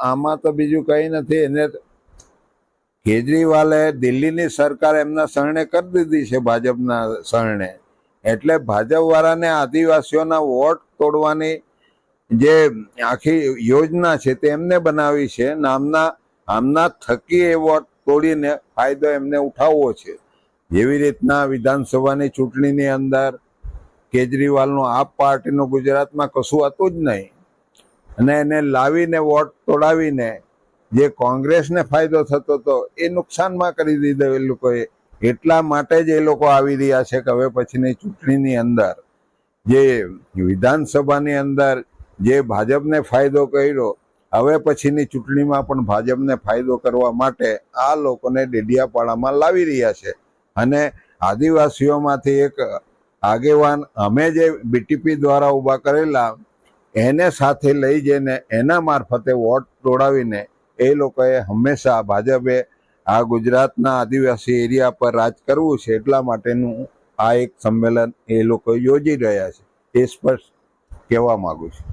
આમાં તો બીજું કંઈ નથી. એને કેજરીવાલે દિલ્હીની સરકાર એમના શરણે કરી દીધી છે, ભાજપના શરણે. એટલે ભાજપવાળાને આદિવાસીઓના વોટ તોડવાની જે આખી યોજના છે તે એમને બનાવી છે. આમના થકી એ વોટ તોડીને ફાયદો એમને ઉઠાવવો છે. જેવી રીતના વિધાનસભાની ચૂંટણીની અંદર કેજરીવાલનું આપ પાર્ટીનું ગુજરાતમાં કશું હતું જ નહીં, અને એને લાવીને વોટ તોડાવીને જે કોંગ્રેસને ફાયદો થતો હતો એ નુકસાનમાં કરી દીધો એ લોકોએ. એટલા માટે જ એ લોકો આવી રહ્યા છે કે હવે પછીની ચૂંટણીની અંદર જે વિધાનસભાની અંદર જે ભાજપને ફાયદો કર્યો, હવે પછીની ચૂંટણીમાં પણ ભાજપને ફાયદો કરવા માટે આ લોકોને ડેડિયાપાડામાં લાવી રહ્યા છે. અને આદિવાસીઓમાંથી એક આગેવાન અમે જે બીટીપી દ્વારા ઊભા કરેલા એને સાથે લઈ જઈને એના મારફતે વોટ તોડાવીને એ લોકોએ હંમેશા ભાજપે આ ગુજરાતના આદિવાસી એરિયા પર રાજ કરવું છે, એટલા માટેનું આ એક સંમેલન એ લોકો યોજી રહ્યા છે. એ સ્પષ્ટ કહેવા માગું છું.